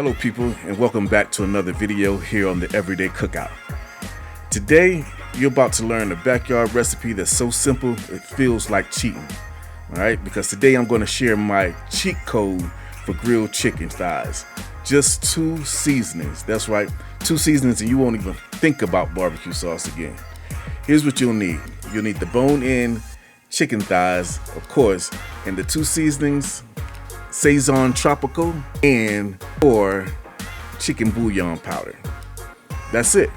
Hello people, and welcome back to another video here on the Everyday Cookout. Today you're about to learn a backyard recipe that's so simple it feels like cheating. Alright, because today I'm going to share my cheat code for grilled chicken thighs. Just 2 seasonings. That's right, 2 seasonings and you won't even think about barbecue sauce again. Here's what you'll need. You'll need the bone-in chicken thighs, of course, and the 2 seasonings, Sazón tropical or chicken bouillon powder. That's it.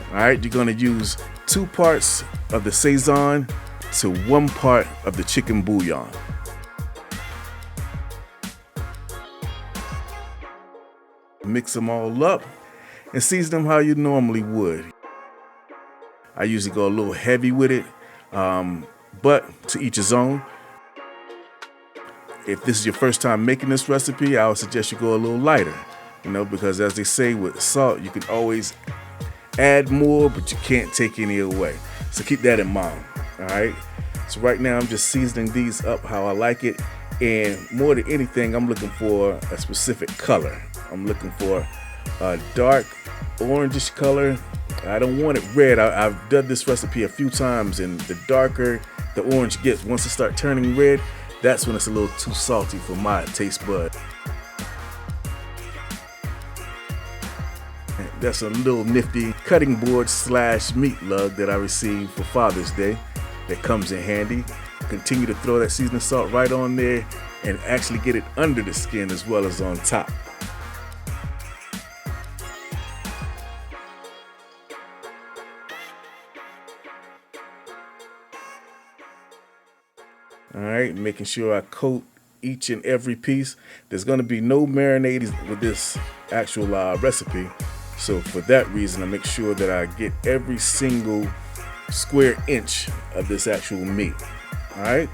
Alright, you're going to use 2 parts of the Sazón to 1 part of the chicken bouillon. Mix them all up and season them how you normally would. I usually go a little heavy with it, but to each his own. If this is your first time making this recipe, I would suggest you go a little lighter, because as they say with salt, you can always add more, but you can't take any away. So keep that in mind, all right? So right now I'm just seasoning these up how I like it, and more than anything, I'm looking for a specific color. I'm looking for a dark orangish color. I don't want it red. I've done this recipe a few times, and the darker the orange gets, once it starts turning red, that's when it's a little too salty for my taste bud. That's a little nifty cutting board / meat lug that I received for Father's Day that comes in handy. Continue to throw that seasoning salt right on there and actually get it under the skin as well as on top. Alright, making sure I coat each and every piece. There's going to be no marinades with this actual recipe. So for that reason, I make sure that I get every single square inch of this actual meat. Alright,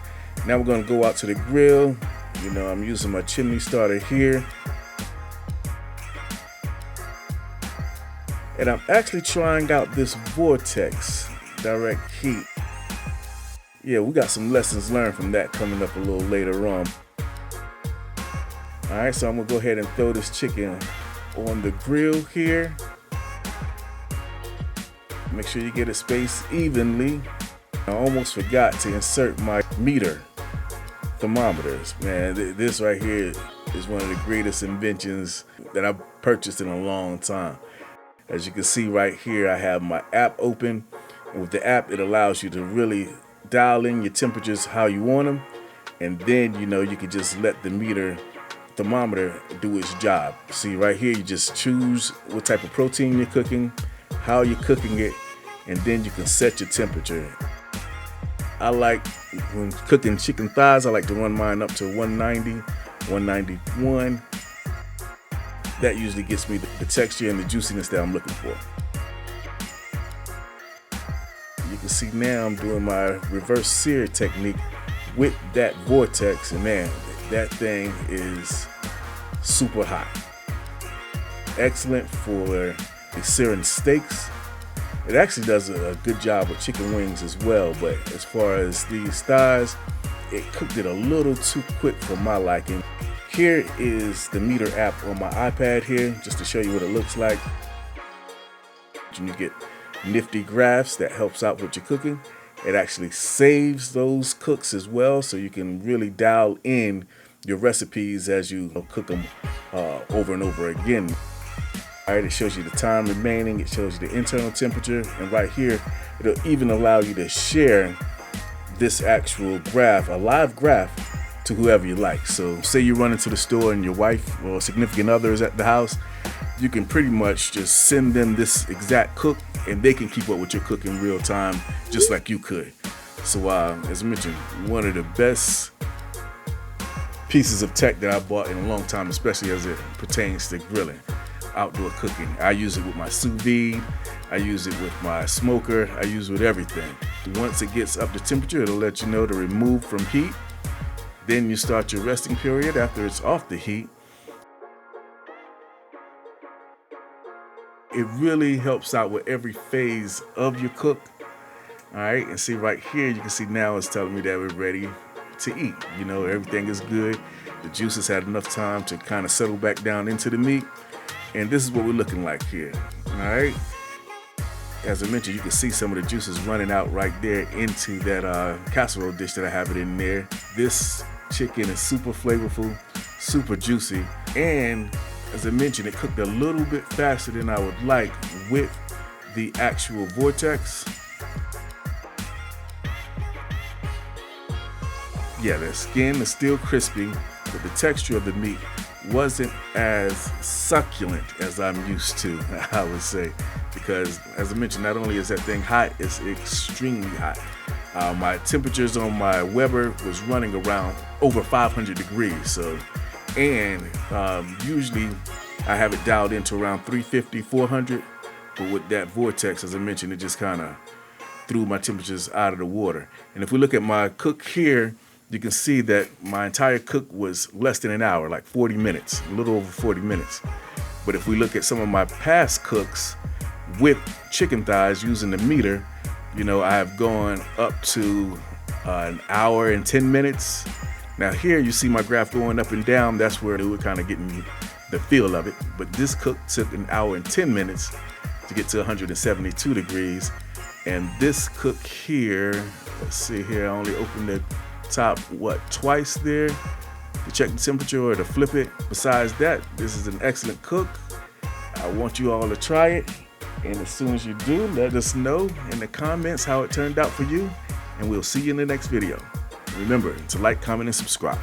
now we're going to go out to the grill. I'm using my chimney starter here. And I'm actually trying out this vortex direct heat. Yeah, we got some lessons learned from that coming up a little later on. Alright, so I'm going to go ahead and throw this chicken on the grill here. Make sure you get it spaced evenly. I almost forgot to insert my meter thermometers. Man, this right here is one of the greatest inventions that I've purchased in a long time. As you can see right here, I have my app open. And with the app, it allows you to really dial in your temperatures how you want them, and then you can just let the meter thermometer do its job. See right here, you just choose what type of protein you're cooking, how you're cooking it, and then you can set your temperature. I like, when cooking chicken thighs, I like to run mine up to 190, 191. That usually gets me the texture and the juiciness that I'm looking for. You can see now I'm doing my reverse sear technique with that vortex, and man, that thing is super hot. Excellent for searing steaks. It actually does a good job with chicken wings as well, but as far as these thighs, it cooked it a little too quick for my liking. Here is the meter app on my iPad here, just to show you what it looks like. And you get nifty graphs that helps out with your cooking. It actually saves those cooks as well, so you can really dial in your recipes as you cook them over and over again. Alright, it shows you the time remaining, it shows you the internal temperature, and right here it'll even allow you to share this actual graph, a live graph, to whoever you like. So say you run into the store and your wife or significant other is at the house, you can pretty much just send them this exact cook and they can keep up with your cooking real time just like you could. So as I mentioned, one of the best pieces of tech that I bought in a long time, especially as it pertains to grilling, outdoor cooking. I use it with my sous vide, I use it with my smoker, I use it with everything. Once it gets up to temperature, it'll let you know to remove from heat. Then you start your resting period after it's off the heat. It really helps out with every phase of your cook. All right, and see right here, you can see now it's telling me that we're ready to eat. Everything is good. The juices had enough time to kind of settle back down into the meat. And this is what we're looking like here. All right. As I mentioned, you can see some of the juices running out right there into that casserole dish that I have it in there. This chicken is super flavorful, super juicy, and as I mentioned, it cooked a little bit faster than I would like with the actual vortex. Yeah, the skin is still crispy, but the texture of the meat wasn't as succulent as I'm used to, I would say. Because, as I mentioned, not only is that thing hot, it's extremely hot. My temperatures on my Weber was running around over 500 degrees. So, and usually I have it dialed into around 350, 400. But with that vortex, as I mentioned, it just kind of threw my temperatures out of the water. And if we look at my cook here, you can see that my entire cook was less than an hour, like 40 minutes, a little over 40 minutes. But if we look at some of my past cooks, with chicken thighs using the meter, you know, I have gone up to an hour and 10 minutes. Now here you see my graph going up and down. That's where we're kind of getting the feel of it. But this cook took an hour and 10 minutes to get to 172 degrees. And this cook here, let's see here, I only opened the top, twice there to check the temperature or to flip it. Besides that, this is an excellent cook. I want you all to try it. And as soon as you do, let us know in the comments how it turned out for you. And we'll see you in the next video. Remember to like, comment, and subscribe.